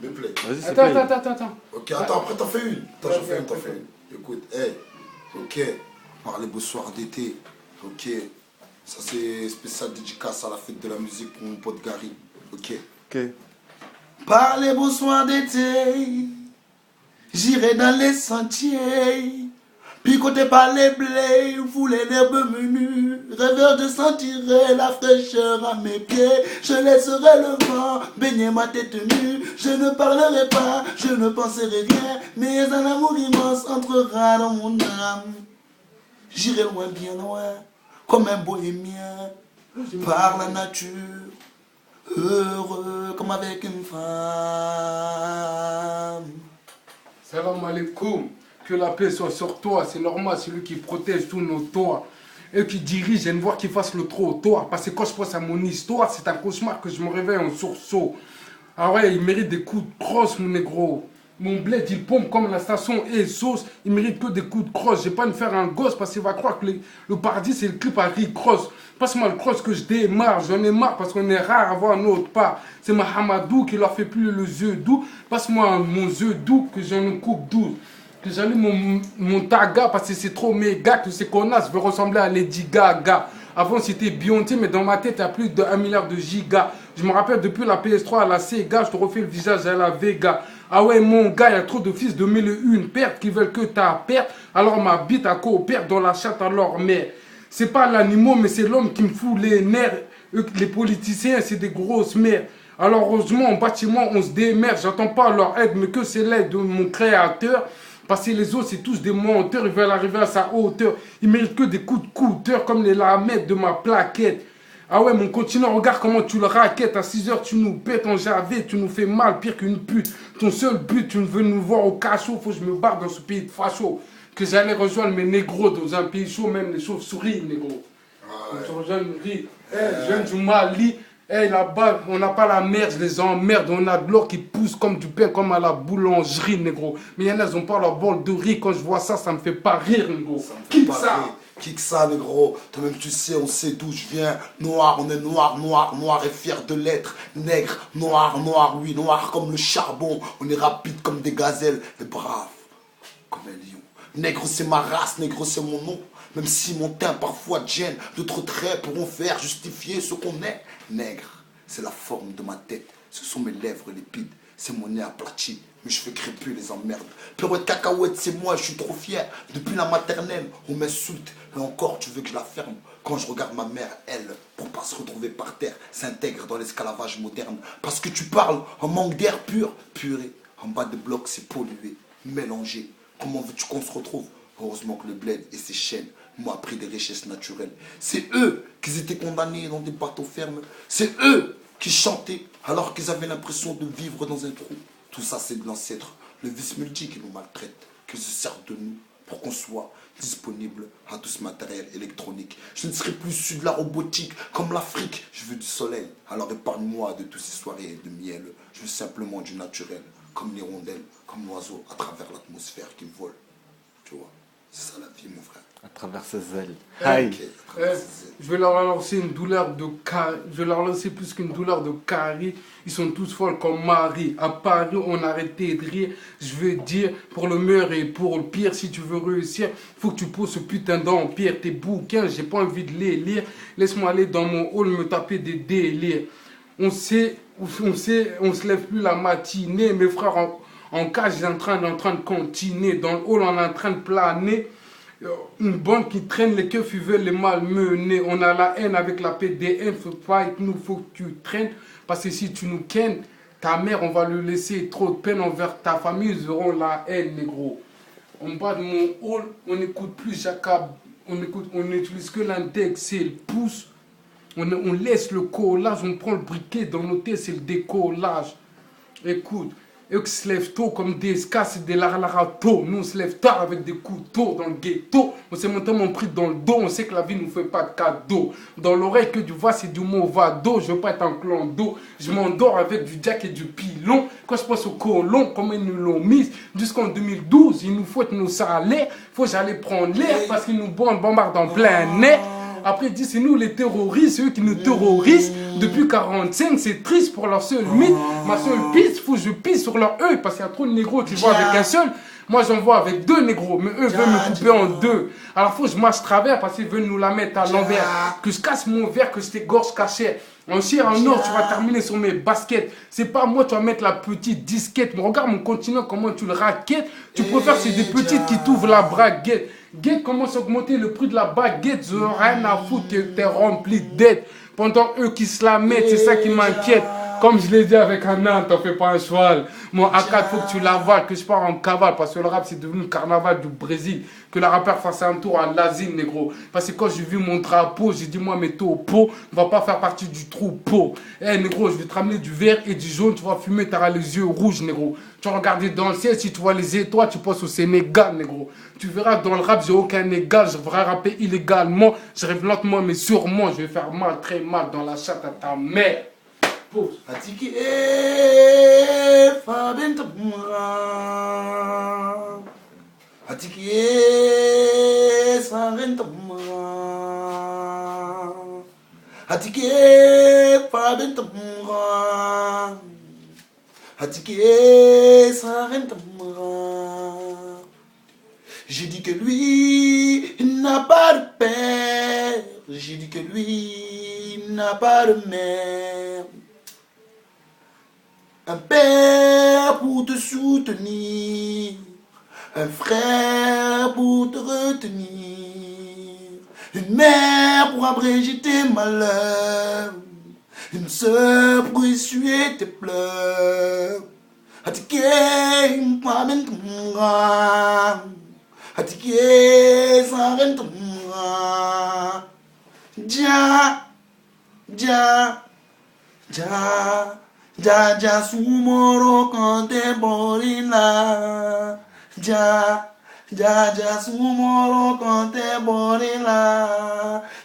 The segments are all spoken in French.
me plaît. Vas-y, c'est Attends. Ok, attends, après t'en fais une. Attends, t'en fais une. Écoute, ok, par les beaux soirs d'été, ok. Ça c'est spécial dédicace à la fête de la musique pour mon pote Gary, ok. Ok. Par les beaux soirs d'été, j'irai dans les sentiers, picoté par les blés, fouler l'herbe menue, rêveur de sentir la fraîcheur à mes pieds. Je laisserai le vent baigner ma tête nue, je ne parlerai pas, je ne penserai rien, mais un amour immense entrera dans mon âme. J'irai loin, bien loin, comme un bohémien, par la nature, heureux comme avec une femme. Salam alaikum. Que la paix soit sur toi. C'est normal, c'est lui qui protège tous nos toits. Et qui dirige, j'aime voir qu'il fasse le trottoir. Parce que quand je pense à mon histoire, c'est un cauchemar que je me réveille en sursaut. Ah ouais, il mérite des coups de crosse, mon négro. Mon bled, il pompe comme la station et sauce. Il mérite que des coups de crosse. J'ai pas me faire un gosse parce qu'il va croire que le paradis, c'est le clip à Rick Cross. Passe-moi le cross que je démarre. J'en ai marre parce qu'on est rare à voir un autre part. C'est Mahamadou qui leur fait plus le yeux doux. Passe-moi mon yeux doux que j'en coupe 12. Que j'allume mon taga parce que c'est trop méga que ces connasses veulent ressembler à Lady Gaga. Avant c'était Beyoncé, mais dans ma tête il y a plus de 1 milliard de gigas. Je me rappelle depuis la PS3 à la Sega, je te refais le visage à la Vega. Ah ouais mon gars, il y a trop de fils de mille et une pertes qui veulent que ta perte. Alors ma bite à coopère dans la chatte à leur mère. C'est pas l'animal mais c'est l'homme qui me fout les nerfs. Les politiciens c'est des grosses mères. Alors heureusement en bâtiment on se démerde. J'attends pas leur aide mais que c'est l'aide de mon créateur. Parce que les autres, c'est tous des menteurs, ils veulent arriver à sa hauteur. Ils méritent que des coups de couteur comme les lamettes de ma plaquette. Ah ouais, mon continent, regarde comment tu le raquettes. À 6 heures, tu nous pètes en javet, tu nous fais mal, pire qu'une pute. Ton seul but, tu veux nous voir au cachot, faut que je me barre dans ce pays de facho. Que j'allais rejoindre mes négros dans un pays chaud, même les chauves-souris, négro. Ah ouais. Tu rejoins je viens du Mali. Là-bas, on n'a pas la merde, je les emmerde. On a de l'or qui pousse comme du pain, comme à la boulangerie, négro. Mais il y en a, ils ont pas leur bol de riz. Quand je vois ça, ça me fait pas rire, négro. Kick ça, négro. Toi-même, tu sais, on sait d'où je viens. Noir, on est noir, noir, noir et fier de l'être. Nègre, noir, noir, oui, noir comme le charbon. On est rapide comme des gazelles et brave comme un lion. Nègre, c'est ma race, nègre, c'est mon nom. Même si mon teint parfois gêne, d'autres traits pourront faire justifier ce qu'on est. Nègre, c'est la forme de ma tête. Ce sont mes lèvres lipides. C'est mon nez aplati. Mais je fais crépus les emmerdes. Pirouette cacahuète, c'est moi, je suis trop fier. Depuis la maternelle, on m'insulte. Et encore, tu veux que je la ferme. Quand je regarde ma mère, elle, pour pas se retrouver par terre, s'intègre dans l'esclavage moderne. Parce que tu parles en manque d'air pur. Purée, en bas des blocs, c'est pollué, mélangé. Comment veux-tu qu'on se retrouve? Heureusement que le bled et ses chaînes m'ont appris des richesses naturelles. C'est eux qui étaient condamnés dans des bateaux fermes. C'est eux qui chantaient alors qu'ils avaient l'impression de vivre dans un trou. Tout ça, c'est de l'ancêtre, le vice-multi qui nous maltraite, qui se sert de nous pour qu'on soit disponible à tout ce matériel électronique. Je ne serai plus issu de la robotique comme l'Afrique. Je veux du soleil, alors épargne-moi de toutes ces soirées de miel. Je veux simplement du naturel, comme l'hirondelle, comme l'oiseau à travers l'atmosphère qui vole. Tu vois, c'est ça la vie, mon frère. À travers ses ailes. Je vais leur lancer une douleur de carie. Je vais leur lancer plus qu'une douleur de carie. Ils sont tous folles comme Marie. À Paris, on a arrêté de rire. Je veux dire, pour le meilleur et pour le pire, si tu veux réussir, faut que tu poses ce putain d'empire. Tes bouquins, j'ai pas envie de les lire. Laisse-moi aller dans mon hall me taper des délires. On se lève plus la matinée. Mes frères en cage, ils sont en train de continuer. Dans le hall, on est en train de planer. Une bande qui traîne les keufs, ils veulent les malmener. On a la haine avec la PDN. Faut pas avec nous, faut que tu traînes. Parce que si tu nous kennes, ta mère, on va le laisser trop de peine envers ta famille. Ils auront la haine, négro. En bas de mon hall, on n'écoute plus Jacob. On n'utilise que l'index et le pouce. On laisse le collage, on prend le briquet dans nos têtes, c'est le décollage. Écoute. Eux qui se lèvent tôt comme des ska, c'est des larlaratos. Nous, on se lève tard avec des couteaux dans le ghetto. On s'est monté pris dans le dos. On sait que la vie ne nous fait pas de cadeau. Dans l'oreille que tu vois, c'est du movado. Je veux pas être un clan d'eau. Je m'endors avec du jack et du pilon. Quand je pense au colon, comme ils nous l'ont mis, jusqu'en 2012, ils nous fouettent nos salaires. Faut que j'aille prendre l'air parce qu'ils nous bombardent en plein nez. Après, ils disent, c'est nous les terroristes, c'est eux qui nous terrorisent. Depuis 45, c'est triste pour leur seul mythe. Ma seule piste, faut que je pisse sur leur œil parce qu'il y a trop de négros, tu vois, avec un seul. Moi, j'en vois avec 2 négros, mais eux veulent me couper en 2. Alors, faut que je marche travers parce qu'ils veulent nous la mettre à l'envers. Que je casse mon verre, que je t'égorge cachette. En chien, en or, tu vas terminer sur mes baskets. C'est pas moi, tu vas mettre la petite disquette. Mais regarde mon continent, comment tu le raquettes. Tu préfères, c'est des petites qui t'ouvrent la braguette. Guette commence à augmenter le prix de la baguette. Je rien à foutre que t'es rempli de dettes. Pendant eux qui se la mettent, c'est ça qui m'inquiète. Comme je l'ai dit avec un âne, t'en fais pas un cheval. Mon AK, faut que tu l'avales, que je pars en cavale. Parce que le rap, c'est devenu le carnaval du Brésil. Que la rappeur fasse un tour à l'asile, négro. Parce que quand j'ai vu mon drapeau, j'ai dit, moi, mes taupeaux, on va pas faire partie du troupeau. Eh, négro, je vais te ramener du vert et du jaune. Tu vas fumer, t'auras les yeux rouges, négro. Tu vas regarder dans le ciel, si tu vois les étoiles, tu penses au Sénégal, négro. Tu verras, dans le rap, j'ai aucun égal. Je devrais rapper illégalement. Je rêve lentement, mais sûrement, je vais faire mal, très mal dans la chatte à ta mère. Pause. Atiki Fabien Tamura. Atiki Saren Tamura. Atiki Fabien Tamura. Atiki Saren Tamura. J'ai dit que lui n'a pas de père. J'ai dit que lui n'a pas de mère. Un père pour te soutenir, un frère pour te retenir, une mère pour abréger tes malheurs, une sœur pour essuyer tes pleurs. Atike m'amenera, atike s'arrêtera. Ja, ja, ja. Ja sumoro kante borila. Ja sumoro kante borila.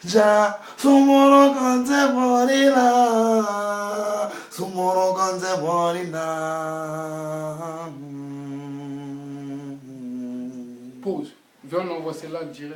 Ja sumoro kante borila. Sumoro kante borila. Pause. Viens, on envoie celle-là direct.